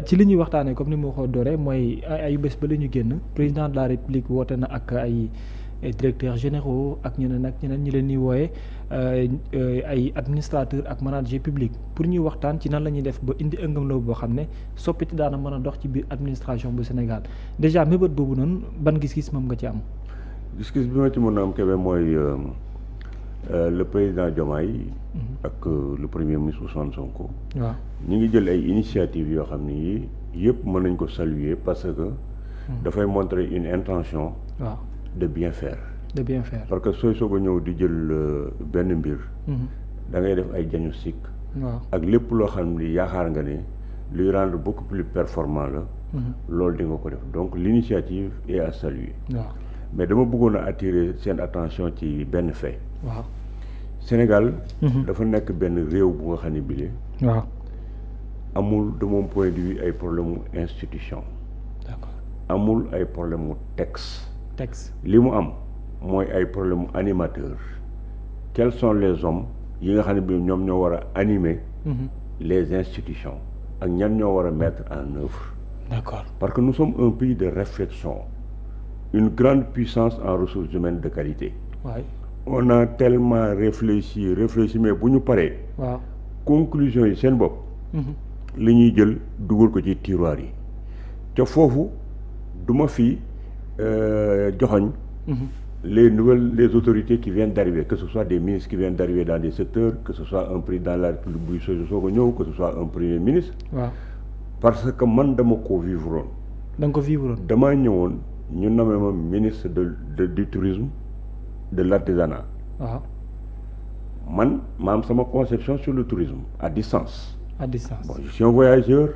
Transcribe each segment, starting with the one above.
ci li ñuy waxtaanee comme ni ma ko dooree mooy ay bés ba la ñu génn président de la république woote na ak ay directeurs généraux ak ñeneen ñi leen di wooye ay administrateurs ak manager public pour ñuy waxtaan ci nan la ñuy def ba indi ëngam-law boo xam ne soppiti daana mën a dox ci biir administration bu Sénégal déjà mébét boobu noonu ban gis-gis moom nga ci am. gis-gis bi ma ci mën a am Kébé mooy le président Diomaye ak le premier ministre Ousmane Sonko. waaw ñi ngi jël ay initiatives yoo xam ni yëpp mën nañ ko saluer parce que dafay montrer une intention. waaw de bien faire. de bien faire parce que sooy soog a ñëw di jël benn mbir. da ngay def ay diagnostic. waaw ak lépp loo xam ni yaakaar nga ne luy rendre beaucoup plus performant la. loolu di nga ko def donc l'initiative est à saluer. waaw mais dama bëggoon a attirer seen attention ci benn fait. waaw Sénégal. dafa nekk benn réew bu nga xam ne bile. waaw amul de mon point de vue ay problème mu institution. d'accord amul ay problème mu texte. li mu am mooy ay problème mu animateur. quels sont les hommes yi nga xam ne bi ñoom ñoo war a animer. les institutions ak ñan ñoo war a mettre en œuvre. d'accord parce que nous sommes un pays de réflexion, une grande puissance en ressources humaines de qualité. waay on a tellement réfléchi mais bu ñu paree. waaw conclusion yi seen bopp. li ñuy jël dugal ko ci tiroir yi te foofu du ma fi joxoñ les autorités qui viennent d'arriver, que ce soit des ministres qui viennent d'arriver dans des secteurs, que ce soit un président de la République buy soog a ñëw, que ce soit un premier ministre. waaw parce que man dama ko vivroon. da nga ko vivroon. damaa ñëwoon ñu nommé ma ministre du tourisme de l'artisanat. waaw man ma am sama conception sur le tourisme à distance. à distance. Bon, je suis un voyageur,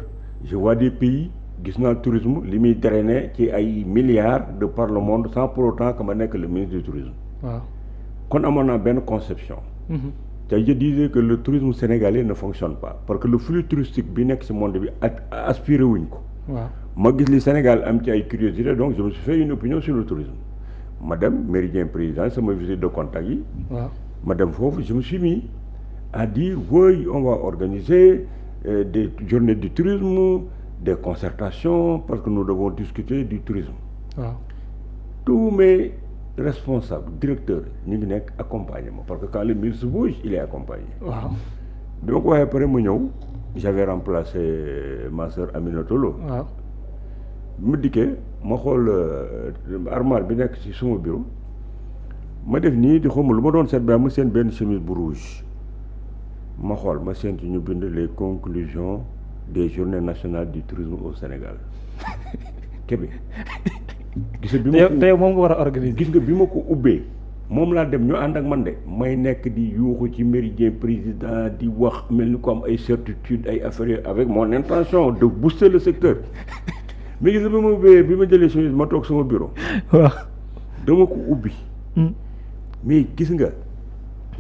je vois des pays, gis naa tourisme li muy drainer ci ay milliards de par le monde sans pour autant que ma nekk le ministre du tourisme. waaw kon amoon naa benn conception. te je disais que le tourisme sénégalais ne fonctionne pas parce que le flux touristique bi nekk ci monde bi aspiré wuñ ko. waaw ma gis li Sénégal am ci ay curiosité donc je me suis fait une opinion sur le tourisme. ma dem Méridien Président sama visite de contact yi. waaw ma dem foofu je me suis mis à dire oui on va organiser des journées du tourisme, des concertations parce que nous devons discuter du tourisme. waaw tous mes responsables directeurs ñu ngi nekk accompagnement parce que quand le ministre bouge il est accompagné. waaw bi ma ko waxee pare ma ñëw j'avais remplacé ma sœur Aminata Lo. waaw mu dikkee ma xool armoire bi nekk ci suma bureau ma def nii di xawma lu ma doon seet ba ma seen benn chemise bu rouge ma xool ma seen ci ñu bind les conclusions des journées nationales du tourisme au Sénégal Kébé. gis nga bi ma ko tey moom nga war a organiser. gis nga bi ma ko ubbee moom laa dem ñu ànd ak man de may nekk di yuuxu ci Méridien Président di wax mel ni ko am ay certitude ay affaires avec mon intention de booster le secteur mais gis nga bi ma ubbee bi ma jëlee chemise ma toog sama bureau. waaw dama ko ubbi. mais gis nga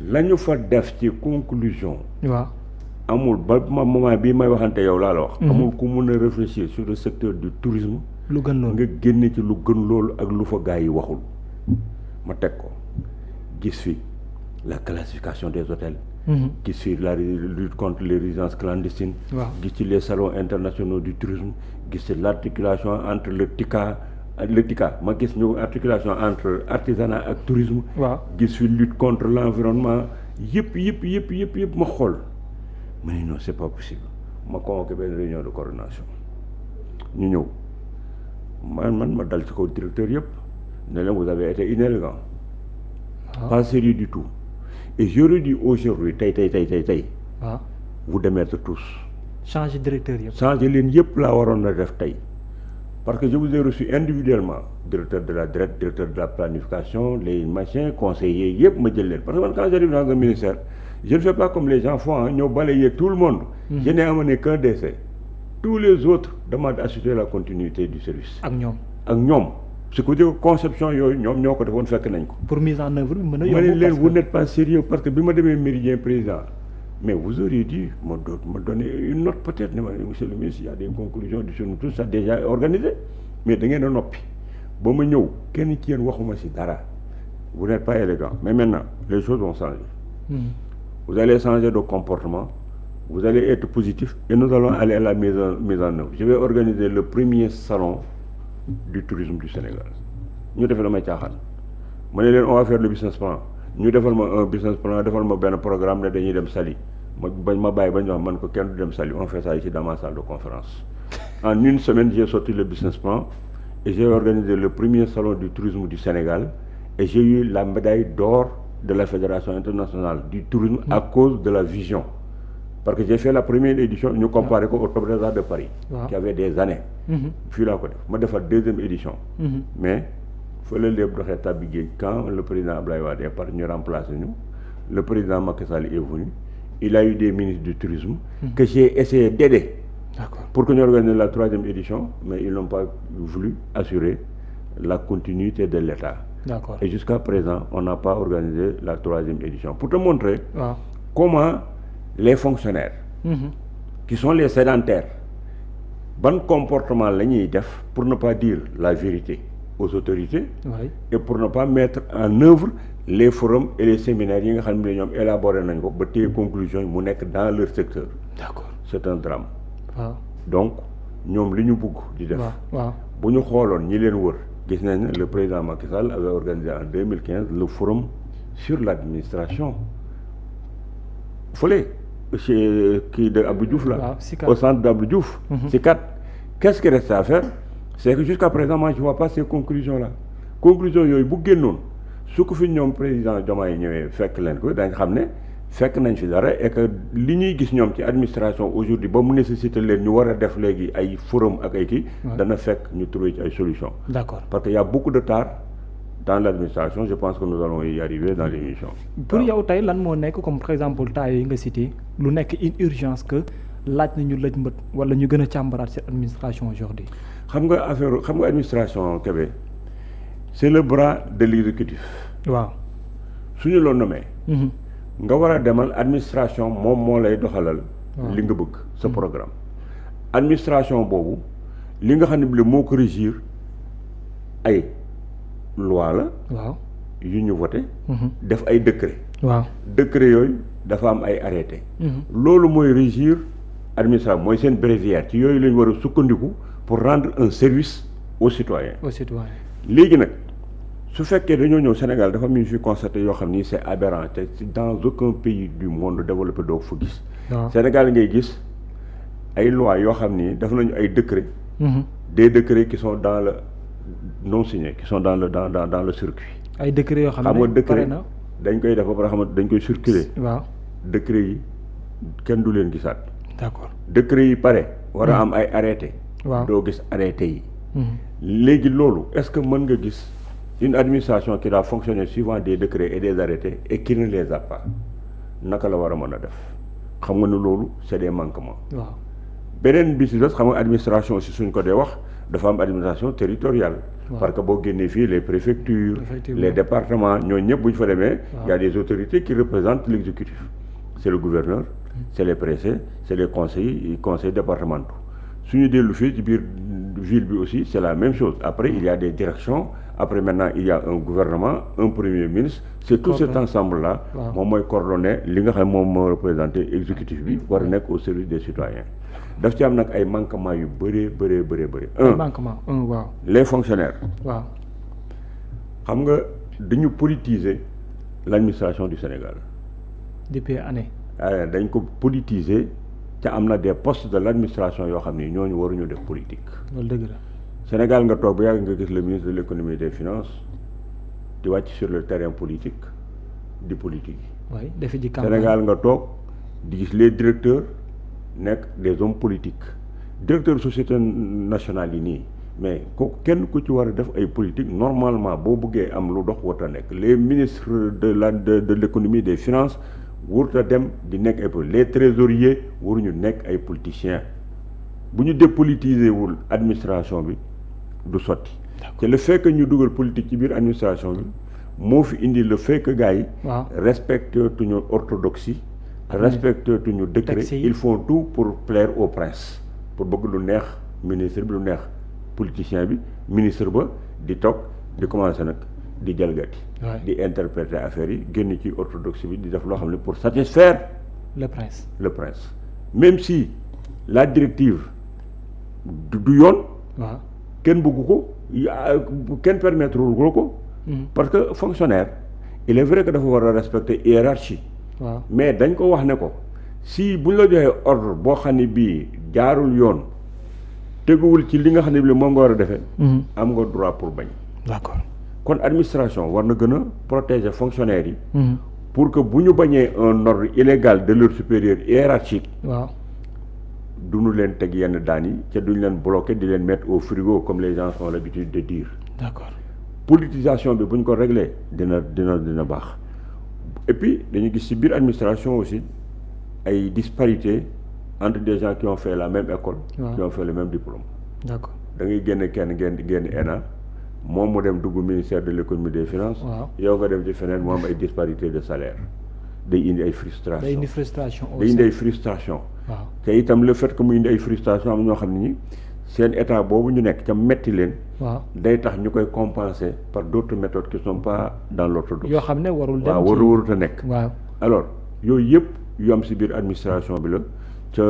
la ñu fa def ci conclusion. waaw amul ba moment bii may waxante yow laa la wax. amul ku mun a réfléchir sur le secteur du tourisme. lu gën loolu nga génne ci lu gën loolu ak lu fa gars yi waxul. ma teg ko gis fi la classification des hôtels. gis fi la lutte contre les résidences clandestines. waaw gis ci les salons internationaux du tourisme gis ci l'articulation entre le TICA ma gis ñu articulation entre artisanat ak tourisme. waaw gis fi lutte contre l'environnement yëpp ma xool ma ne non c'est pas possible ma convoqué benn réunion de coordination ñu ñëw man ma dal ci kaw directeur yëpp ne leen vous avez été inélégant. pas sérieux du tout et j'aurais dit aujourd'hui tey waaw vous démettre tous. changer directeur yëpp. changer leen yëpp laa waroon na def tey parce que je vous ai reçu individuellement directeur de la DRED directeur de la planification les machins conseillers yëpp ma jël leen parce que man quand j'arrive dans un ministère je ne fais pas comme les gens font ñoo balayer tout le monde. je n'ai amené qu'un décès. tous les autres demandent d'assurer la continuité du service. ak ñoom ce que dire conception yooyu ñoom ñoo ko defoon fekk nañ ko. pour mise en œuvre bi mën a ma ne yomb leen vous n'êtes pas sérieux parce que bi ma demee Méridien Président mais vous auriez dû me donner une note peut-être ne ma monsieur le ministre il y a des conclusions du journal tout ça déjà organisé mais da ngeen a noppi ba ma ñëw kenn ci yéen waxuma ci dara vous n'êtes pas élégant mais maintenant les choses vont changer. Vous allez changer de comportement vous allez être positif et nous allons aller à la mise en œuvre. Je vais organiser le premier salon du tourisme du Sénégal. ñu defee la may caaxaan ma ne leen on va faire le business plan ñu defal ma un business plan defal ma benn programme ne dañuy dem Saly ma bàyyi bañ wax man ko kenn du dem Saly on fait ça ici dans ma salle de conférence. En une semaine j'ai sorti le business plan et j'ai organisé le premier salon du tourisme du Sénégal et j'ai eu la médaille d'or de la Fédération internationale du tourisme à cause de la vision. Parce que j'ai fait la première édition ñu comparé ko au Top des Arts de Paris qui avait des années fii laa ko def ma defar deuxième édition mais fële lépp doxee tàbbi géej quand le président Abdoulaye Wade est parti ñu remplacer ñu le président Macky Sall est venu il a eu des ministres du tourisme que j'ai essayé d'aider pour que ñu organise la troisième édition mais ils n'ont pas voulu assurer la continuité de l'État. Et jusqu'à présent on n'a pas organisé la troisième édition pour te montrer comment les fonctionnaires qui sont les sédentaires ban comportement la ñuy def pour ne pas dire la vérité aux autorités et pour ne pas mettre en œuvre les forums et les séminaires yi nga xam ne ñoom élaboré nañ ko ba téye conclusion yi mu nekk dans leur secteur. C'est un drame. Donc ñoom li ñu bugg di def bu ñu xooloon ñi leen wër gis nañ ne le président Macky Sall avait organisé en 2015 le forum sur l'administration fële chez kii de Abdou Diouf là au centre d'Abdou Diouf SICAD. Qu'est-ce qui reste à faire? C'est que jusqu'à présent moi je vois pas ces conclusions là yooyu bu génnoon su ko fi ñoom président Diomaye ñëwee fekk leen ko dañ xam ne fekk nañ fi dara et que li ñuy gis ñoom ci administration aujourd'hui ba mu nécessité leen ñu war a def léegi ay forum ak ay kii dana fekk ñu trouver ci ay solutions. Parce que y a beaucoup de tard dans l'administration. Je pense que nous allons y arriver dans l'émission. Pour yow tey lan moo nekk comme par exemple temps yi nga cité lu nekk une urgence que laaj na ñu lëj mbët wala ñu gën a càmbaraat cette administration aujourd'hui. xam nga administration Kébé c'est le bras de l'exécutif. suñu loo nommé. nga war a demal administration moom moo lay doxalal. li nga bëgg sa programme. administration boobu li nga xam ne bi moo ko régir ay loi la. yu ñu voté. def ay décret. décret yooyu dafa am ay arrêté. loolu mooy régir administration mooy seen bréviaire ci yooyu lañ war a sukkandiku pour rendre un service aux citoyens. léegi nag su fekkee dañoo ñëw Sénégal dafa am ñu fi constaté yoo xam ni c'est aberrant te dans aucun pays du monde développé doo fa gis. Sénégal ngay gis ay lois yoo xam ni def nañu ay décrets. des décrets qui sont dans le non signés qui sont dans le circuit. ay décrets yoo xam ne xam nga décret dañ koy def ba pare xam dañ koy circuler. décrets yi kenn du leen gisaat. décrets yi pare. war a am ay arrêté. doo gis arrêté yi. léegi loolu est-ce que mën nga gis une administration qui doit fonctionner suivant des décrets et des arrêtés et qui ne les a pas naka la war a mën a def xam nga ne loolu c'est des manquements. beneen bi si des xam nga administration aussi suñ ko dee wax dafa am administration territoriale. parce que boo génnee fii les préfectures. les départements ñooñu ñëpp bu ñu fa demee. y a des autorités qui représentent l'exécutif. C'est le gouverneur, c'est les préfets, c'est les conseils départementaux. Suñu dellu fii ci biir ville bi aussi c'est la même chose. Après il y a des directions, après maintenant il y a un gouvernement, un premier ministre. C'est tout cet ensemble là moom mooy coordonner li nga xam moom moo représenté exécutif bi war a nekk au service des citoyens. daf ci am nag ay manquements yu bëree. Les fonctionnaires. xam nga dañu politiser l'administration du Sénégal. depuis année. dañ ko politiser ca am na des postes de l'administration yoo xam ni ñooñu waruñu def politique. loolu dëgg la. Sénégal nga toog ba yàgg nga gis le ministre de l'économie et des finances di wàcc sur le terrain politique di politique. defi ji campagne. Sénégal nga toog di gis les directeurs nekk des hommes politiques directeur société nationale yi nii mais ko kenn ku ci war a def ay politique normalement boo bëggee am lu dox warta nekk les ministres de l'économie des finances warta dem di nekk ay les trésoriers waruñu nekk ay politiciens bu ñu dépolitiser wul administration bi du sotti te le fait que ñu dugal politique ci biir administration bi moo fi indi le fait que gars yi respecte tuñu orthodoxie respecte tuñu décret ils font tout pour plaire au prince pour bëgg lu neex ministre bi lu neex politicien bi ministre ba di toog di commencer nag di jalgati di interpréter affaires yi génn ci orthodoxie bi di def loo xam ne pour satisfaire le prince même si la directive du yoon. waaw kenn bëggu ko kenn permettre wul ko. parce que fonctionnaire il est vrai que dafa war a respecter hiérarchie. waaw mais dañ ko wax ne ko si buñ la joxee ordre boo xam ne bii jaarul yoon teguwul ci li nga xam ne bii moom nga war a defee. am nga droit pour bañ. d'accord kon administration war na gën a protéger fonctionnaires yi. pour que bu ñu bañee un ordre illégal de leur supérieur hiérarchique. waaw duñu leen teg yenn daan yi ca duñ leen bloquer di leen mettre au frigo comme les gens ont l'habitude de dire. d'accord politisation bi bu ñu ko réglé dina baax et puis dañu gis ci biir administration aussi ay disparités entre des gens qui ont fait la même école. qui ont fait le même diplôme. d'accord da ngay génne kenn génn ENA moom mu dem dugg ministère de l'économie des finances. yow nga dem ci feneen mu am ay disparités de salaire. day indi ay frustration day indi frustration day indi ay frustration. waaw te itam le fait que mu indi ay frustration am ñoo xam ne ni seen état boobu ñu nekk ca metti leen. waaw day tax ñu koy compenser par d'autres méthodes qui sont pas dans l'orthodoxe. yoo xam ne warul dem waaw warut a nekk. waaw alors yooyu yëpp yu am ci biir administration bi la ca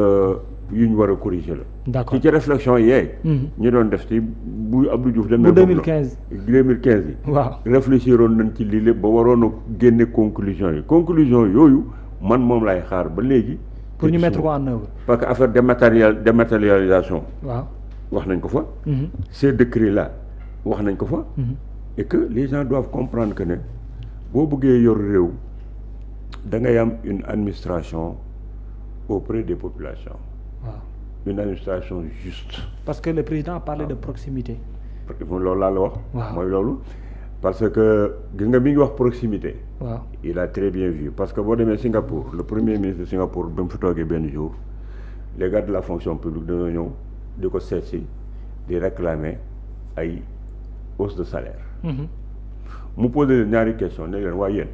yu ñu war a corriger la. d'accord ci réflexion yee. ñu doon def ci bu Abdou Diouf demee. bu 2015 yi. waaw réfléchiroon nañ ci lii lépp ba waroon a génne conclusion yi yooyu man moom lay xaar ba léegi. pour ñu mettre ko en œuvre. parce que affaire dématérialisation. waaw wax nañ ko fa. ces décrets là wax nañ ko fa. et que les gens doivent comprendre que ne boo bëggee yor réew da ngay am une administration auprès des populations. waaw une administration juste. parce que le président a parlé de proximité. loolu laa la wax. waaw mooy loolu. parce que gis nga mi ngi wax proximité. waaw il a très bien vu parce que boo demee Singapour le premier ministre de Singapour ba mu fi toogee benn jour les gars de la fonction publique dañoo ñëw di ko seet si di réclamer ay hausse de salaire. mu posé ñaari question ne leen waaye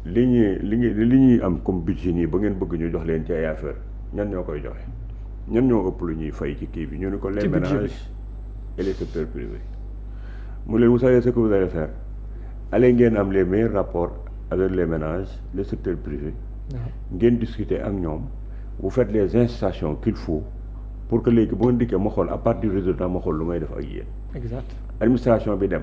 yéen li ñuy am comme budget nii ba ngeen bëgg ñu jox leen ci ay affaire ñan ñoo koy joxe ñan ñoo ëpp lu ñuy fay ci kii bi ñu ne ko les ménages et les secteurs privés. mu leen vous savez ce que vous allez faire allez ngeen am les meilleurs rapports avec les ménages le secteur privé. ngeen discuter ak ñoom vous faites les incitations qu'il faut pour que léegi boo ndikkee ma xool à partir du résultat ma xool lu may def ak yéen. exact administration bi dem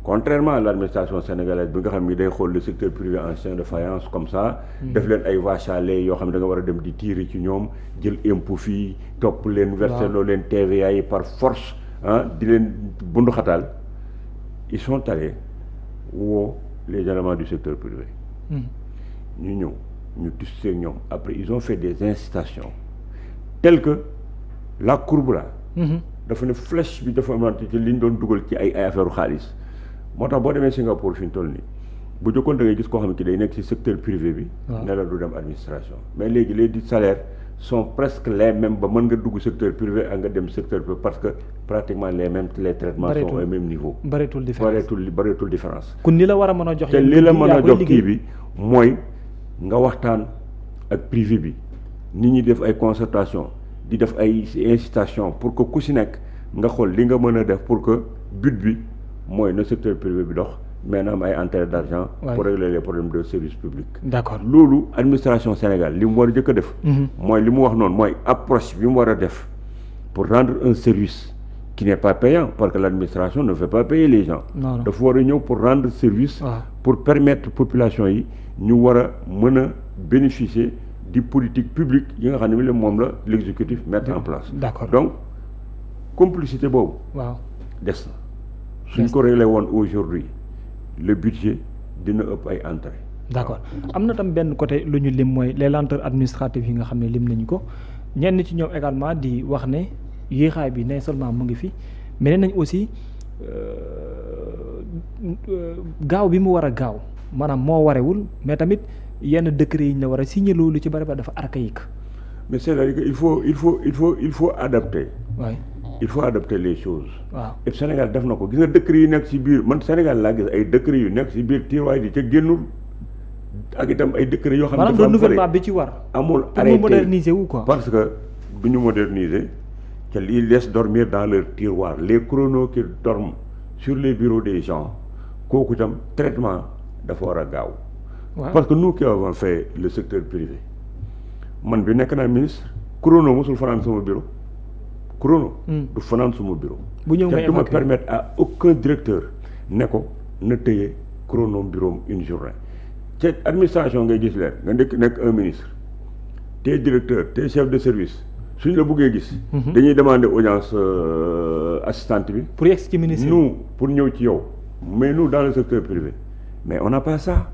contrairement à l'administration sénégalaise bi nga xam ni day xool le secteur privé en chien de faïence comme ça. def leen ay vaches à lait yoo xam ne da nga war a dem di tirer ci ñoom jël impôt fii topp leen. verser loo leen TVA yi par force di leen bunduxataal. ils sont allés woo les éléments du secteur privé. ñu ñëw ñu discuter ñoom après ils ont fait des incitations telles que la courbe là. dafa ne flèche bi dafa amante ci li ñu doon dugal ci ay affaire xaalis moo tax boo demee Singapour fi ñu toll nii bu jëkkoon da ngay gis koo xam ne ki day nekk ci secteur privé bi. ne la du dem administration mais léegi les dits salaires sont presque les mêmes ba mën nga dugg secteur privé ak nga dem secteur privé parce que pratiquement les traitements sont au même niveau. bëreetul différence. kon li la war a mën a jox. te li la mën a jox kii bi mooy nga waxtaan ak privé bi nit ñi def ay concertation di def ay incitation pour que ku si nekk nga xool li nga mën a def pour que but bi mooy na secteur privé bi dox mais na am ay entrées d'argent pour régler les problèmes de service public. d'accord loolu administration Sénégal li mu war a jëkk a def. mooy li mu wax noonu mooy approche bi mu war a def pour rendre un service qui n'est pas payant parce que l'administration ne fait pas payer les gens. dafa war a ñëw pour rendre service. pour permettre population yi ñu war a mën a bénéficier di politique publique yi nga xam ne moom la l'exécutif mettre en place. d'accord donc complicité boobu. des na suñ ko réglé woon aujourd'hui le budget dina ëpp ay entrées. d'accord am na tam benn côté lu ñu lim mooy les lenteurs administratives yi nga xam ne lim nañu ko ñenn ci ñoom également di wax ne yéexaay bi non seulement mu ngi fi mais nee nañ aussi gaaw bi mu war a gaaw maanaam moo warewul mais tamit yenn décret yi ñu la war a signer lu ci bari ba dafa archaïque. mais c'est-à-dire que il faut adapter. waay il faut adapter les choses. waaw et Sénégal def na ko gis nga décret yi nekk ci biir man Sénégal laa gis ay décret yu nekk ci biir tiroir yi ca génnul ak itam ay décret yoo xam ne maanaam renouvellement bi ci war. amul arrêté pour mu moderniser wu quoi. parce que du ñu moderniser te ils laissent dormir dans leur tiroir les chronos qui dorment sur les bureaux des gens kooku itam traitement dafa war a gaaw. parce que nous qui avons fait le secteur privé man bi nekk naa ministre chrono mosul fanaan sama bureau chrono du fanaan sama bureau bu ñëw nga te du ma permettre à aucun directeur ne ko na tëye chrono bureau une journée te administration ngay gis leen nga nekk un ministre te directeur te chef de service suñ la bëggee gis dañuy demander audience assistante bi pour yegg ci ministre nous pour ñëw ci yow mais nous dans le secteur privé mais on n'a pas ça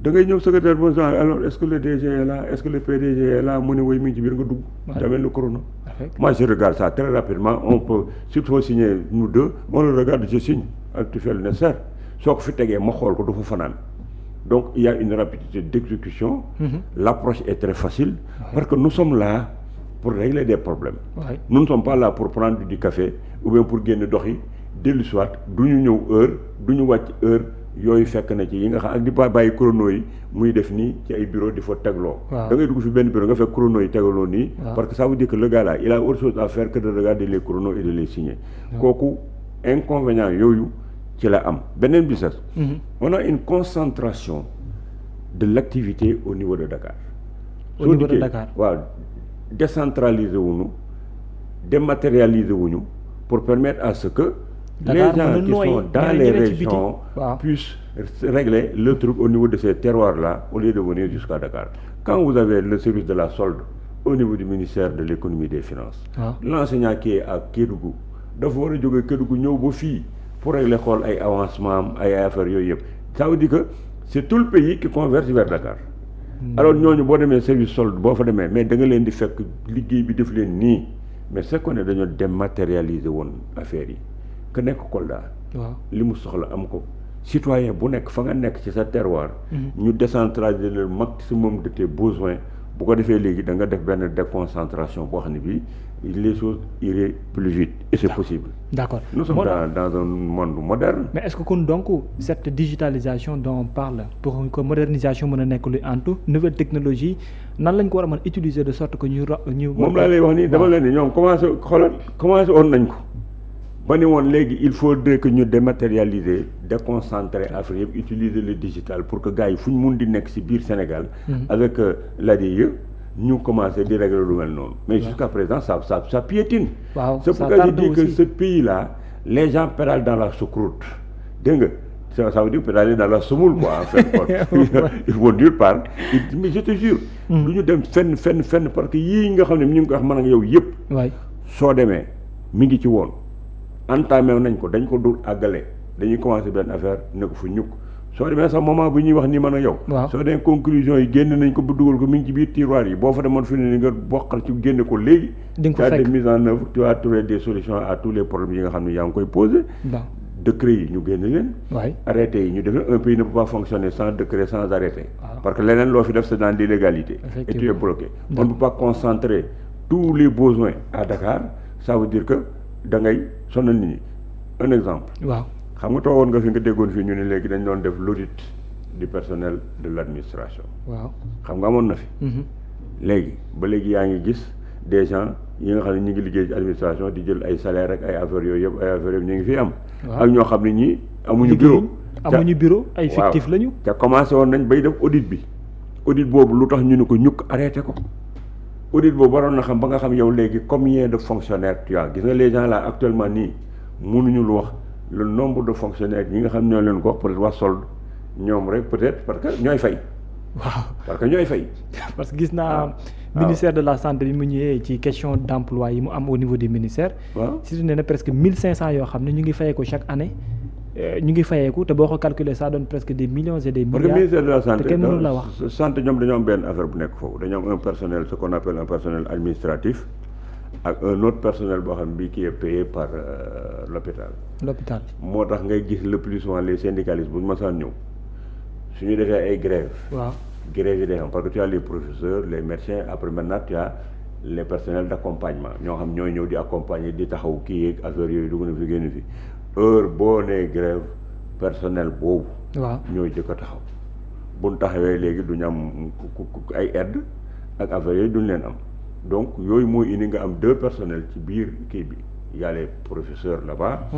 da ngay ñëw secrétaire besoin alors est-ce que le DG est là est-ce que le PDG est là mu ne woy mi ngi ci biir nga dugg damel le chrono moi je regarde ça très rapidement on peut surtout signer nous deux on le regarde je signe tu fais le nécessaire soo ko fi tegee ma xool ko du fa fanaan donc il y a une rapidité d'exécution l'approche est très facile parce que nous sommes là pour régler des problèmes nous ne sommes pas là pour prendre du café ou bien pour génn dox yi dellu soit du ñu ñëw heure du ñu wàcc heure yooyu fekk na ci yi nga xam ak di bàyyi chrono yi muy def nii ci ay bureau di fa tegloo da ngay dugg fi benn bureau nga fekk chrono yi tegloo nii parce que ça veut dire que le gars là il a autre chose à faire que de regarder les chronos et de les signer kooku inconvénient yooyu ci la am beneen bi sax on a une concentration de l'activité au niveau de Dakar au niveau de Dakar waaw décentraliser wuñu dématérialiser wuñu pour permettre à ce que Dakar, les gens qui sont dans les régions puissent régler le truc au niveau de ces terroirs-là au lieu de venir jusqu'à Dakar. Quand vous avez le service de la solde au niveau du ministère de l'économie et des finances, l'enseignant qui est à Kédougou dafa war a jóge Kédougou ñëw ba fii pour régler xool ay avancement ay affaires yooyu yëpp ça veut dire que c'est tout le pays qui converge vers Dakar. Alors ñooñu boo demee service solde boo fa demee mais da nga leen di fekk liggéey bi def leen nii mais c'est qu'on est dañoo dématérialiser woon affaires yi. que nekk Kolda li mu soxla am ko citoyen bu nekk fa nga nekk ci sa terroir ñu décentraliser le maximum de tes besoins bu ko defee léegi da nga def benn déconcentration boo xam ne bii les choses iraient plus vite et c'est possible. D'accord. Nous sommes dans un monde moderne. Mais est-ce que kon donc cette digitalisation dont on parle pour que modernisation mën a nekk lu antu nouvelle technologie nan lañ ko war a mën utiliser de sorte que ñu moom laa lay wax nii dama leen ni ñoom commencé woon nañ ko ba ni woon léegi il faudrait que ñu dématérialiser déconcentrer affaire yëpp utiliser le digital pour que gars yi fu ñu mun di nekk ci biir Sénégal avec l'ADIE ñu commencé di régler lu mel noonu mais jusqu'à présent ça piétine. C'est pourquoi je dis que ce pays là les gens pédalent dans la choucroute dégg nga ça veut dire pédaler dans la semoule quoi en fait il faut nulle part mais je te jure du ñu dem fenn parce que yii nga xam ne ñu ngi ko wax man ak yow yëpp soo demee mi ngi ci woon entamé nañ ko dañ ko dul àggale dañuy commencé benn affaire ne ko fa ñukk soo demee sax moment bu ñuy wax nii man ak yow soo demee conclusion yi génn nañ ko bu dugal ko mi ngi ci biir tiroir yi boo fa demoon fi ne ni nga bokkal ci génne ko léegi tu as des mises en œuvre tu as trouvé des solutions à tous les problèmes yi nga xam ne yaa ngi koy posé décret yi ñu génn leen arrêté yi ñu def un pays ne peut pas fonctionner sans décret sans arrêté parce que leneen loo fi def c'est dans l'illégalité et tu es bloqué on ne peut pas concentrer tous les besoins à Dakar ça veut dire que da ngay sonal nit ñi un exemple xam nga toogoon nga fi nga déggoon fii ñu ne léegi dañ doon def l'audit du personnel de l'administration xam nga amoon na fi léegi ba léegi yaa ngi gis des gens yi nga xam ne ñu ngi liggéey ci administration di jël ay salaire ak ay affaires yooyu yëpp ay affaires yëpp ñu ngi fi am ak ñoo xam ne ñii amuñu bureau ay fictif lañu te commencé woon nañ bay def audit bi audit boobu lu tax ñu ne ko ñukk arrêté ko audit boobu waroon na xam ba nga xam yow léegi combien de fonctionnaires tu as gis nga les gens là actuellement nii mënuñu lu wax le nombre de fonctionnaires ñi nga xam ñoo leen ko wax peut-être wax solde ñoom rek peut-être parce que ñooy fay parce que ñooy fay parce que gis naa ministère de la santé bi mu ñëwee ci question d'emploi yi mu am au niveau du ministère si nee na presque 1500 yoo xam ne ñu ngi fayee ko chaque année ñu ngi fayeeku te boo ko calculer ça donne presque des millions et des milliards. parce que ministère de la santé te kenn mënu la wax santé ñoom dañoo am benn affaire bu nekk foofu dañoo am un personnel ce qu'on appelle un personnel administratif ak un autre personnel boo xam ne bii qui est payé par l'hôpital moo tax ngay gis le plus souvent les syndicalistes bu ñu mësaan ñëw su ñu defee ay grèves grèves yi day am parce que tu as les professeurs les médecins après maintenant tu as les personnels d'accompagnement ñoo xam ñooy ñëw di accompagner di taxaw kii yeeg affaire yooyu dugg na fi génn fi heure boo nee grève personnel boobu ñooy jëkk a taxaw buñ taxawee léegi duñu am ay aide ak affaire yooyu duñ leen am donc yooyu mooy indi nga am deux personnels ci biir kii bi il y a les professeurs là-bas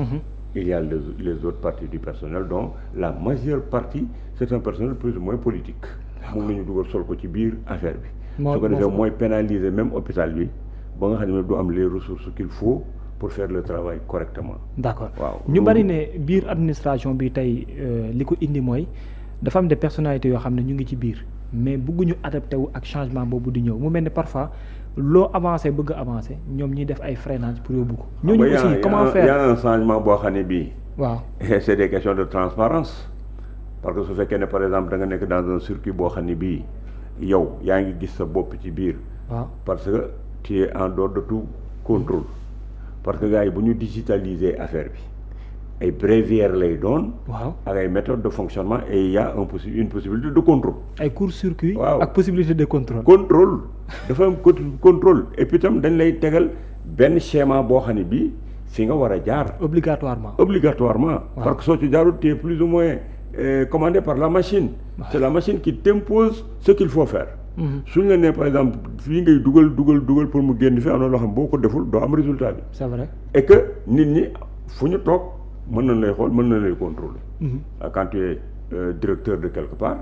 il y a les autres parties du personnel dont la majeure partie c'est un personnel plus ou moins politique moom la ñu dugal sol ko ci biir affaire bi su ko defee mooy pénaliser même hôpital bi ba nga xam ne du am les ressources qu'il faut pour faire le travail correctement. d'accord waaw ñu bari ne biir administration bi tey li ko indi mooy dafa am des personnalités yoo xam ne ñu ngi ci biir mais bëgguñu adapté wu ak changement boobu di ñëw mu mel ne parfois loo avancé bëgg a avancé ñoom ñuy def ay freinage pour yóbbu ko. ñooñu aussi comment faire y a un changement boo xam ne bii. waaw c'est des questions de transparence parce que su fekkee ne par exemple da nga nekk dans un circuit boo xam ne bii yow yaa ngi gis sa bopp ci biir. waaw parce que tu es en dehors de tout contrôle. parce que gars yi bu ñu digitaliser affaire bi ay bréviaire lay doon. waaw ak ay méthodes de fonctionnement et il y a une possibilité de contrôle. ay court-circuit. waaw ak possibilité de contrôle. contrôle dafa am contrôle et puis tam dañ lay tegal benn schéma boo xam ne bii fi nga war a jaar. obligatoirement. parce que soo ci jaarul tu es plus ou moins commandé par la machine. c'est la machine qui t'impose ce qu'il faut faire. suñ la nee par exemple fii ngay dugal pour mu génn fi am na loo xam boo ko deful doo am résultat bi. c'est vrai. et que nit ñi fu ñu toog mën nañ lay xool mën nañ lay contrôler. Quand tu es directeur de quelque part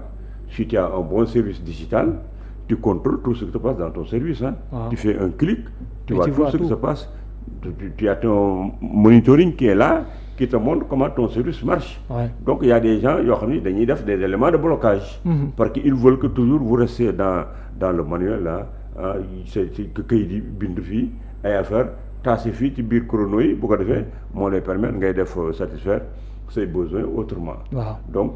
si tu as un bon service digital tu contrôles tout ce qui se passe dans ton service hein. Tu fais un clic tu vois tout ce qui se passe tu as ton monitoring qui est là qui te montre comment ton service marche. Donc il y a des gens yoo xam ni dañuy def des éléments de blocage. Parce qu'ils veulent que toujours vous restiez dans le manuel là c'est que këyit di bind fii ay affaire taasi fii ci biir chrono yi bu ko defee moo lay permettre ngay def satisfaire ses besoins autrement. Donc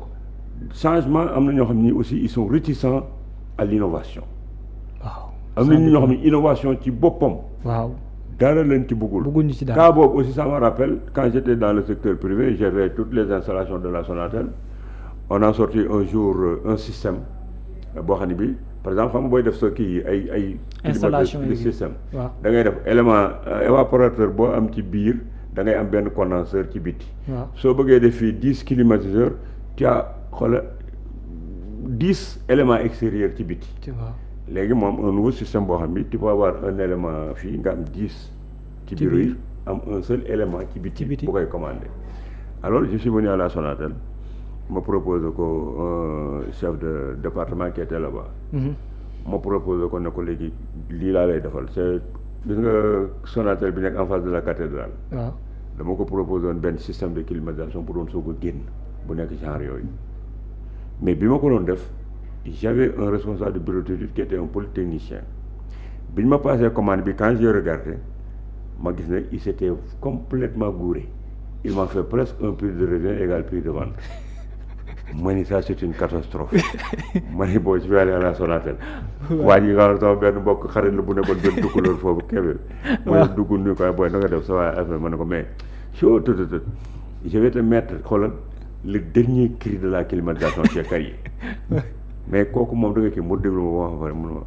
changement am na ñoo xam ni aussi ils sont réticents à l'innovation. am na ñoo xam ni innovation ci boppam. dara leen ci bëggul cas boobu aussi ça me rappelle quand j'étais dans le secteur privé j'avais toutes les installations de la Sonatel on a sorti un jour un système boo xam ne bi par exemple xam nga booy def sa kii ay installation de système da ngay def élément évaporateur boo am ci biir da ngay am benn condenseur ci biti soo bëggee def fii 10 climatiseurs tu as xoola 10 éléments extérieurs ci biti léegi moom un nouveau système boo xam ni tu peux avoir un élément fii nga am 10 ci bureau yi am un seul élément ci biti bu koy commandé alors je suis venu à la Sonatel ma proposé ko chef de département qui était là-bas ma proposé ko ne ko léegi lii laa lay defal c'est gis nga Sonatel bi nekk en face de la cathédrale dama ko proposé woon benn système de climatisation pour doon soog a génn bu nekk genre yooyu mais bi ma ko doon def j'avais un responsable de bureau d'études qui était un polytechnicien bi ñu ma passé commande bi quand j'ai regardé ma gis ne il s'était complètement gouré il m'a fait presque un prix de revient égal prix de vente ma ni ça c'est une catastrophe ma ni boo je vais aller à la Sonatel waa ji nga sama benn mbokk xarit la bu nekkoon benn dugaloon foofu Kébé mooy dugg ni koy booy na nga def sa waaye affaire ma ne ko mais soo tëtëtët je vais te mettre xoolal le dernier cri de la climatisation chez Carrier mais kooku moom da nga kii mu déglu ma wax fa mun ma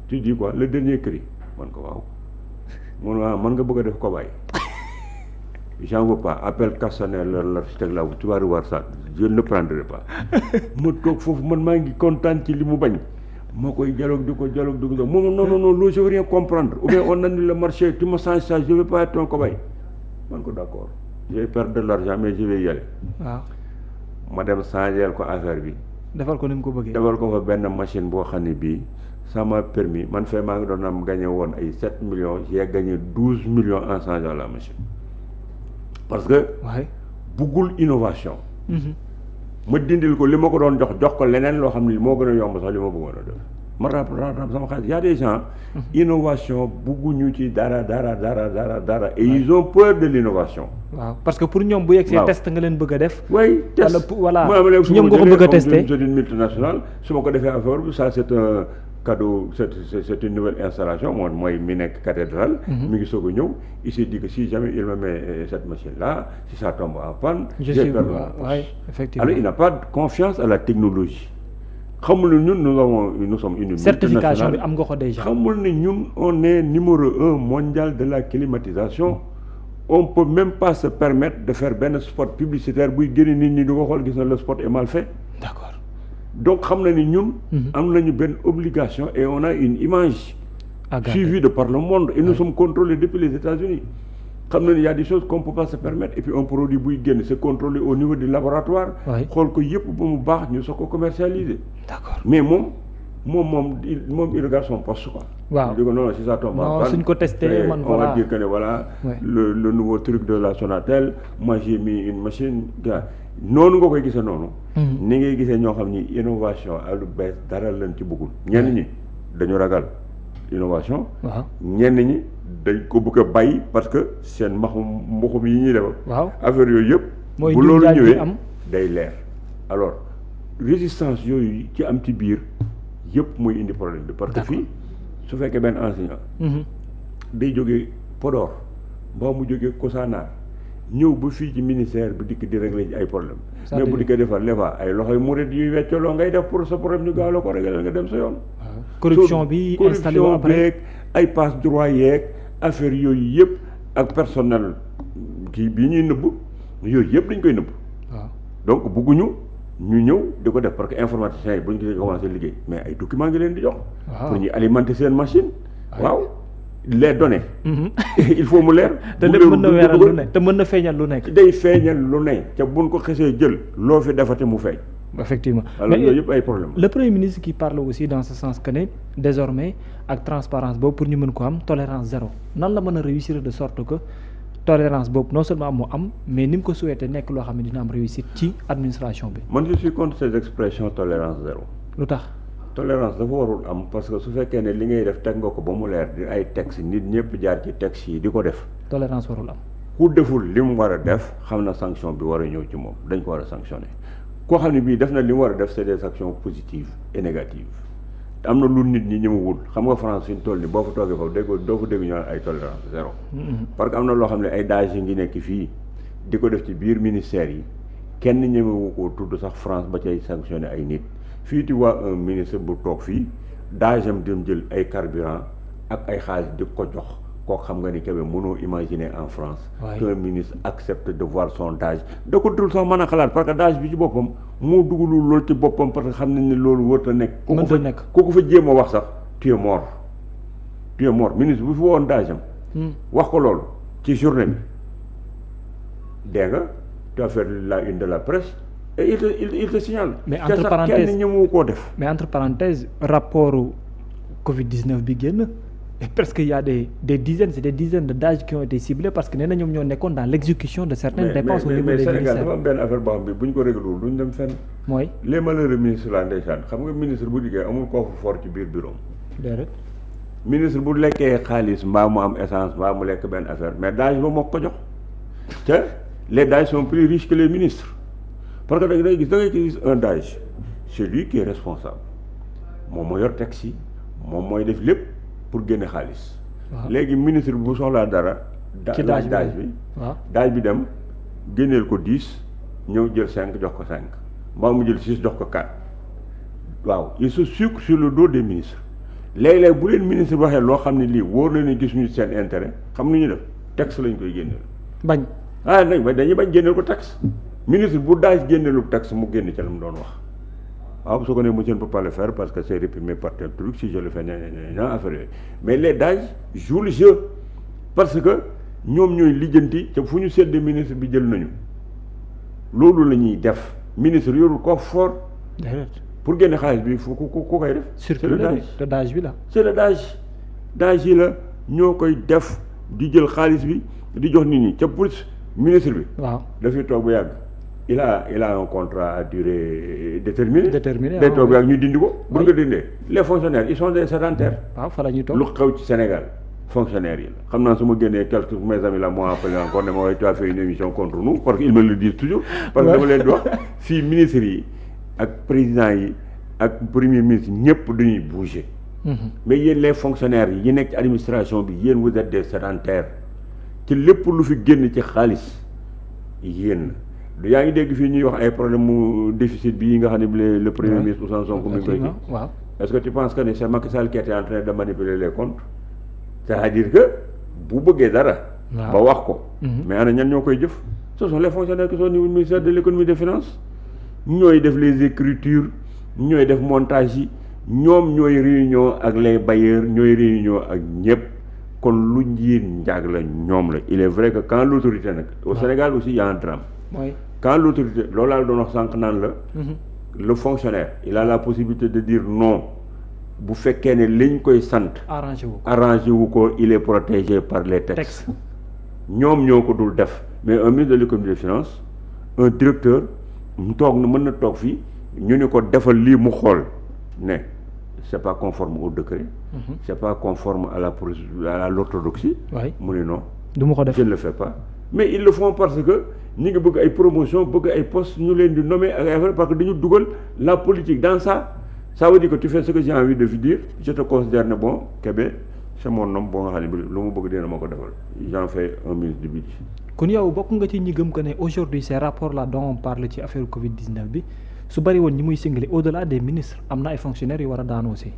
tu dis quoi le dernier cri man ko waaw mun ma man nga bëgg a def cobaye j'en veux pas appelle Castaner l'architecte là tu vas revoir ça je ne le prendrai pas ma toog foofu man maa ngi kontaan ci li mu bañ moo koy dialogue di ko moom non loolu je veux rien comprendre ou bien on annule le marché tu me changes ça je veux pas être ton cobaye man ko d'accord je vais perdre de l'argent mais je vais y aller ma dem changer ko affaire bi defal ko ni mu ko bëggee defal ko fa benn machine boo xam ne bii ça m'a permis man fee maa ngi doon am gagné woon ay 7 millions j'ai gagné 12 millions en changeant la machine parce que buggul innovation ma dindil ko li ma ko doon jox ko leneen loo xam ne moo gën a yomb sax li ma bëggoon a def ma rap sama xaalis y a des gens innovation bugguñu ci dara et ils ont peur de l'innovation parce que pour ñoom bu yegg see test nga leen bëgg a def test voilà ñoom nga ko bëgg a testé c'est une multinationale su ma ko defee affaire bi ça c'est un cadeau c'est une nouvelle installation mooy mi nekk cathédrale mi ngi soog a ñëw il s'est dit que si jamais il me met cette machine là si ça tombe en panne j'ai perdu mon poste alors il n'a pas confiance à la technologie xamul ne ñun nous sommes une certification bi am nga ko déjà xamul ne ñun on est numéro 1 mondial de la climatisation on peut même pas se permettre de faire benn spot publicitaire buy génne nit ñi di ko xool gis na le spot est mal fait d'accord donc xam na ni ñun am nañu benn obligation et on a une image suivie de par le monde et nous sommes contrôlés depuis les États-Unis xam na ni y a des choses qu'on peut pas se permettre et puis un produit buy génn c'est contrôlé au niveau du laboratoire xool ko yëpp ba mu baax ñu soog ko commercialiser d'accord mais moom moom il regarde son poste quoi. waaw di ko non si ça tombe non suñ ko testé man on va dire que ne voilà. le nouveau truc de la Sonatel moi j'ai mis une machine noonu nga koy gisee noonu. ni ngay gisee ñoo xam ni innovation ak lu bees dara lañ ci bëggul. ñenn ñi dañu ragal innovation. waaw ñenn ñi dañ ko bëgg a bàyyi parce que seen mbuxum yi ñuy def. waaw affaire yooyu yëpp. bu loolu ñëwee day leer. alors résistance yooyu ci am ci biir yëpp mooy indi problème bi. parce que fii su fekkee benn enseignant. day jógee Podor mbaa mu jógee Kousanaar. ñëw ba fii ci ministère bi dikk di régler ay problème mais bu dikkee defar lefa ay loxoy murit yuy weccaloo ngay def pour sa problème ñu gaaw la ko régler nga dem sa yoon. corruption bi installé wu après ay passe droit yeeg affaire yooyu yëpp ak personnel kii bii ñuy nëbb yooyu yëpp dañ koy nëbb. waaw donc bugguñu ñu ñëw di ko def parce que informaticiens yi bu ñu ko commencé liggéey mais ay documents ngi leen di jox. pour ñu alimenter seen machine. waaw. les données. il faut mu leer. te lépp mën na weeral lu nekk te mën na feeñal lu nekk. day feeñal lu ne ca buñ ko xesee jël loo fi defate mu feeñ. effectivement alors yooyu yëpp ay problème le premier ministre qui parle aussi dans ce sens que ne désormais ak transparence boobu pour ñu mën ko am tolérance zéro nan la mën a réussir de sorte que tolérance boobu non seulement moo am mais ni mu ko souhaité nekk loo xam ne dina am réussite ci administration bi. man je suis contre ces expressions tolérance zéro. lu tax. tolérance dafa warul am parce que su fekkee ne li ngay def teg nga ko ba mu leer di ay texte nit ñëpp jaar ci texte yi di ko def. tolérance warul am. ku deful li mu war a def xam na sanction bi war a ñëw ci moom dañ ko war a sanctionner koo xam ne bii def na li mu war a def c'est des actions positives et négatives am na lu nit ñi ñëmawul xam nga France suñ toll ni boo fa toogee foofu déggoo doo fa dégg ñu naan ay tolérance zéro. parce que am na loo xam ne ay dages yi ngi nekk fii di ko def ci biir ministère yi kenn ñëmewu koo tudd sax France ba cay sanctionner ay nit. fii tu vois un ministre bu toog fii daajam dem jël ay carburant ak ay xaalis di ko jox koo xam nga ni Kébé mënoo imaginer en France qu'un ministre accepte de voir son dage da ko dul sax mën a xalaat parce que dage bi ci boppam moo dugalul loolu ci boppam parce que xam nañ ne loolu wërta nekk ku ko fa jéem a wax sax tu es mort ministre bu fi woon daajam wax ko loolu ci journée bi dégg nga tu as fait la une de la presse et il te signale. mais entre parenthèses kenn ñëwu koo def. mais entre parenthèses rapport Covid-19 bi génn presque il y a des dizaines c'est des dizaines de dages qui ont été ciblés parce que nee na ñoom ñoo nekkoon dans l'exécution de certaines dépenses au niveau des ministères. mais Sénégal dafa am benn affaire boo xam ne bu ñu ko réglewul duñ dem fenn. mooy les malheureux ministres la ndeysaan xam nga ministre bu liggéey amul coffre-fort ci biir bureau déedéet. ministre bu lekkee xaalis mbaa mu am essence mbaa mu lekk benn affaire mais dage ba moo ko jox te les dages sont plus riches que les ministres. parce que da ngay gis un dage c'est lui qui est responsable moom moo yor taxi moom mooy def lépp pour génne xaalis. léegi ministre bi bu soxlaa dara. ci dage bi dage bi dem génneel ko 10 ñëw jël 5 jox ko 5 mbaa mu jël 6 jox ko 4 waaw il se sucre sur le dos des ministres léeg-léeg bu leen ministre waxee loo xam ne lii wóor na ne gisuñu seen intérêt xam nu ñu def texte lañ koy génneel. bañ dañuy bañ génneel ko texte. ministre bu daaj génne lu texte mu génn ca la mu doon wax waaw su ko ne monsieur ne peut pas le faire parce que c'est réprimé par tel truc si je le fais ña affaire yooyu mais les dages jouent le jeu parce que ñoom ñooy lijjanti ca fu ñu sedde ministre bi jël nañu loolu la ñuy def ministre yorul coffre-fort pour génne xaalis bi fu ku koy def. surtout le dage bi la. c'est le dage yi la ñoo koy def di jël xaalis bi di jox nit ñi ca plus ministre bi. waaw dafay toog bu yàgg. il a un contrat à durée déterminée. day toog ak ñu dindi ko. bu ñu ko dindee les fonctionnaires ils sont des sédentaires. waaw fa la ñuy toog lu xew ci Sénégal fonctionnaires yi la xam naa su ma génnee quelques mes amis là m'ont appelé encore ne ma waaye tu as fait une émission contre nous parce que ils me le disent toujours. parce que dama leen di wax fii ministres yi ak présidents yi ak premier ministre ñëpp dañuy bouger. mais yéen les fonctionnaires yi nekk ci administration bi yéen vous êtes des sédentaires ci lépp lu fi génn ci xaalis yéen. yaa ngi dégg fii ñuy wax ay problème mu déficit bii nga xam ne le premier ministre Ousmane Sonko mi ngi koy waaw est-ce que tu penses que c'est Macky Sall qui était en train de manipuler les comptes c'est-à-dire que bu bëggee dara ba wax ko mais ana ñan ñoo koy jëf ce sont les fonctionnaires qui sont au niveau du ministère de l'économie et des finances ñooy def les écritures ñooy def montage yi ñoom ñooy réunion ak les bailleurs ñooy réunion ak ñëpp kon lu njiit njaag la ñoom la il est vrai que quand l'autorité nag au Sénégal aussi il y a un drame quand l'autorité loolu laa doon wax sànq naan la le fonctionnaire il a la possibilité de dire non bu fekkee ne liñ koy sant arrangé wu ko il est protégé par les textes ñoom ñoo ko dul def mais un ministre de l'économie et des finances un directeur mu toog na mën na toog fii ñu ni ko defal lii mu xool ne c'est pas conforme au décret c'est pas conforme à la procédure à l'orthodoxie mu ni non du ma ko def je ne le fais pas mais ils le font parce que ñi ngi bëgg ay promotion bëgg ay postes ñu leen di nommer ak ay affaire parce que dañu dugal la politique dans ça veut dire que tu fais ce que j'ai envie de dire je te considère ne bon Kébé c'est mon homme boo nga xam ne bi lu mu bëgg dina ma ko defal j'en fais un ministre du budget. kon yow bokk nga ci ñi gëm que ne aujourd'hui ces rapports là dont on parle ci affaire Covid-19 bi su bari woon ñi muy singali au-delà des ministres am na ay fonctionnaires yu war a daanu aussi.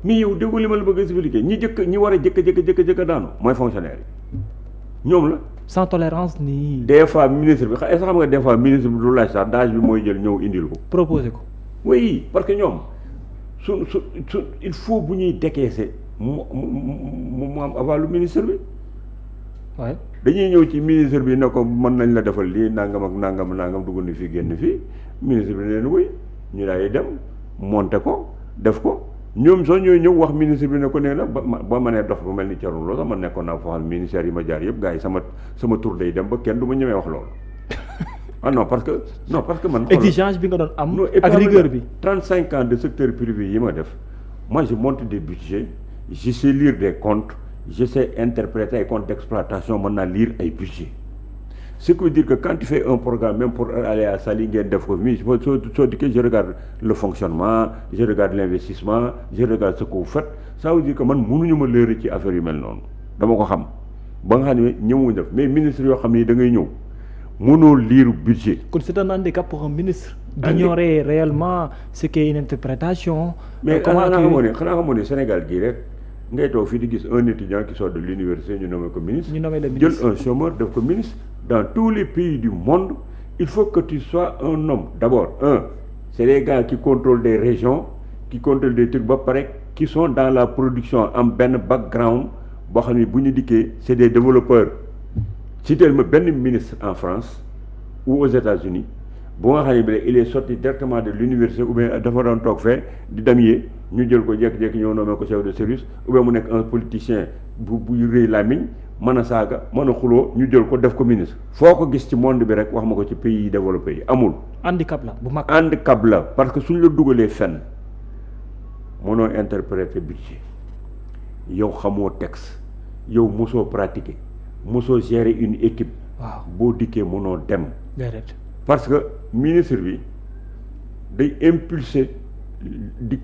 mais yow déggu li ma la bëgg expliquer ñi war a jëkk daanu mooy fonctionnaire yi ñoom la. sans tolérance ni. des fois ministre bi xam nga des fois ministre bi du laaj sax daaj bi mooy jël ñëw indil ko. proposer ko. oui parce que ñoom su il faut bu ñuy décaisser mu am avalu ministre bi. waaye dañuy ñëw ci ministre bi ne ko mën nañ la defal lii nangam ak nangam dugg ni fii génn fii ministre bi leen wuy ñu daay dem monter ko def ko ñoom soo ñooy ñëw wax ministre bi ne ko nee na ba ma nee dox bu mel ni Thierno Lo sax man nekkoon naa foo xam ministère yi ma jaar yëpp gars yi sama tur day dem ba kenn du ma ñemee wax loolu ah non parce que man. exigence bi nga doon am. ak rigueur bi 35 ans de secteur privé yi ma def moi je monte des budgets je sais lire des comptes je sais interpréter ay comptes d'exploitation mën naa lire ay budget ce qui veut dire que quand tu fais un programme même pour aller à Saly ngeen def ko mi soo dikkee je regarde le fonctionnement je regarde l'investissement je regarde ce que vous faites ça veut dire que man mënuñu ma leer ci affaire yu mel noonu dama ko xam ba nga xam ne ñëwuñu def mais ministre yoo xam ne da ngay ñëw mënoo lire budget. kon c'est un handicap pour un ministre. d'ignorer réellement ce qu'est une interprétation. mais xanaa xamoo ne Sénégal gii rek ngay toog fii di gis un étudiant qui sort de l'université ñu nommé ko ministre. ñu nommé le ministre jël un chômeur def ko ministre. dans tous les pays du monde il faut que tu sois un homme d'abord c'est les gars qui contrôlent des régions qui contrôlent des trucs ba pare qui sont dans la production am benn background boo xam ne bu ñu dikkee c'est des développeurs. citeel ma benn ministre en France ou aux États-Unis bu nga xam ne bi il est sorti directement de l'université ou bien dafa doon toog fee di damier ñu jël ko jékki-jékki ñëw nommé ko chef de service ou bien mu nekk un politicien bu rëy làmmiñ mën a saaga mën a xuloo ñu jël ko def ko ministre foo ko gis ci monde bi rek wax ma ko ci pays yi développé yi amul. handicap la bu mag. handicap la parce que suñ la dugalee fenn mënoo interpréter budget yow xamoo texte yow mosoo pratiquer. mosoo gérer une équipe. waaw boo dikkee mënoo dem. déedéet parce que ministre bi day impulser di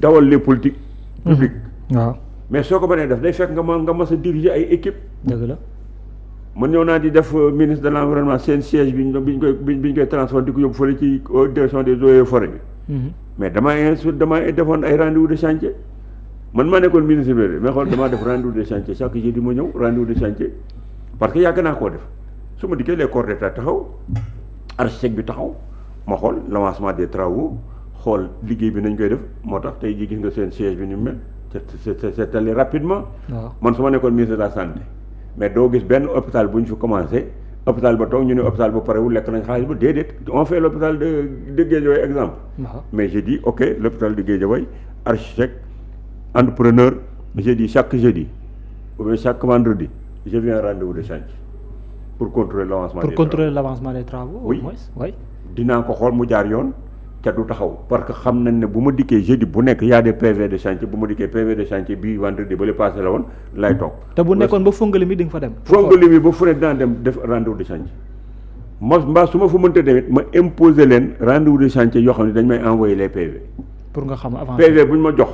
dawal les politiques publiques. waaw mais soo ko mënee def day fekk nga mas a diriger ay équipe. dëgg la. man ñëw naa di def ministre de l'environnement seen siège bi ñu koy transformé di ko yóbbu fële ci direction des eaux et forêts bi. mais damaa defoon ay rendez-vous de chantier. man maa nekkoon ministre bi mais xool damaa def rendez-vous de chantier chaque jeudi ma ñëw rendez-vous de chantier parce que yàgg naa koo def su ma dikkee les corps d'état taxaw architecte bi taxaw ma xool l'avancement des travaux xool liggéey bi nañ koy def moo tax tey jii gis nga seen siège bi ni mu mel c'est allé rapidement. man su ma nekkoon ministre de la santé mais doo gis benn hôpital bu ñu fi commencé hôpital ba toog ñu ne hôpital ba parewul lekk nañ xaalis ba déedéet on fait l'hôpital de Guédiawaye exemple. mais j'ai dit ok l'hôpital de Guédiawaye architecte entrepreneur je dis chaque jeudi ou bien chaque vendredi je viens rendez-vous de chantier pour contrôler l'avancement des travaux. Oui. dinaa ko xool mu jaar yoon te du taxaw parce que xam nañ ne bu ma dikkee jeudi bu nekk y a des PV de chantier bu ma dikkee PV de chantier bii vendredi ba le passé la woon lay toog. te bu nekkoon ba fongali mi di nga fa dem. fongali mi ba fu ne dinaa dem def rendez-vous de chantier mbaa su ma fa mënta demit ma imposer leen rendez-vous de chantier yoo xam ne dañ may envoyer les PV. pour nga xam avant PV bu ñu ma jox.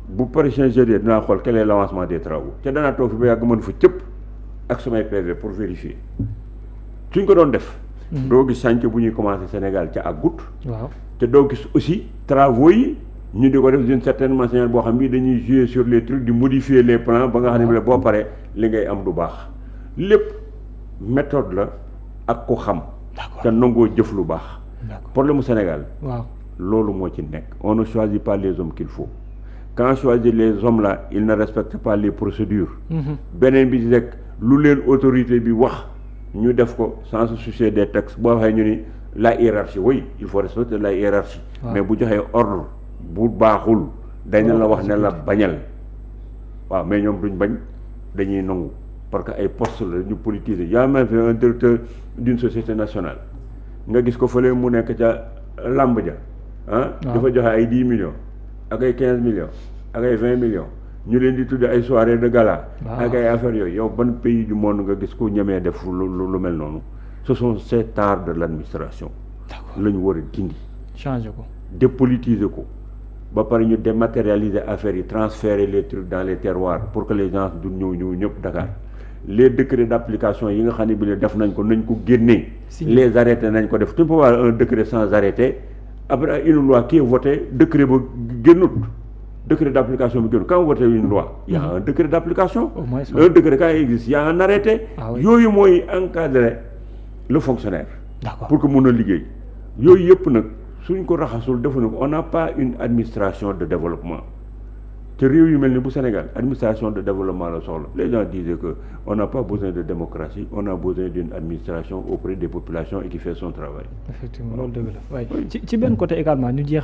bu prochain jeudi dinaa xool quel est l'avancement des travaux te danaa toog fi ba yàgg mën fa cëpp ak samay PV pour vérifier suñ ko doon def. doo gis chantier bu ñuy commencer Sénégal ca àggut. waaw te doo gis aussi travaux yi ñu di ko def d'une certaine manière boo xam ni dañuy jouer sur les trucs di modifier les plans ba nga xam ne boo paree li ngay am du baax lépp méthode la ak ko xam. te nangoo jëf lu baax. problème mu Sénégal. waaw loolu moo ci nekk on ne choisit pas les hommes qu'il faut. quand on choisit les hommes là ils ne respectent pas les procédures. beneen bi di rek lu leen autorité bi wax ñu def ko sans se soucier des textes boo waxee ñu ni la hiérarchie oui il faut respecter la hiérarchie. mais bu joxee ordre bu baaxul dañ la wax ne la bañal waaw mais ñoom duñ bañ dañuy nangu parce que ay poste la ñu politiser yaa même fait un directeur d'une société nationale nga gis ko fële mu nekk ca làmb ja dafa joxe ay 10 millions ak ay 15 millions ak ay 20 millions ñu leen di tudde ay soirée de gala ak ay affaires yooyu yow ban pays du monde nga gis ku ñemee def lu mel noonu ce sont ces tares de l'administration la ñu war a dindi changer ko dépolitiser ko ba pare ñu dématérialiser affaires yi transférer les trucs dans les terroirs pour que les gens du ñëw ñëpp Dakar les décrets d'application yi nga xam ne bi def nañ ko génnee les arrêtés nañ ko def tu peux pas un décret sans arrêté après une loi qui est votée décret ba génnut décret d'application bi génnut quand vous votez une loi il y a un décret d'application un décret quand il existe il y a un arrêté yooyu mooy encadrer le fonctionnaire pour que mun a liggéey yooyu yëpp nag suñ ko raxasul defu na ko on n'a pas une administration de développement te réew yu mel ni bu Sénégal administration de développement la soxla les gens disaient que on n'a pas besoin de démocratie on a besoin d'une administration auprès des populations et qui fait son travail. Effectivement loolu dëgg la waaye ci benn côté également ñu jeex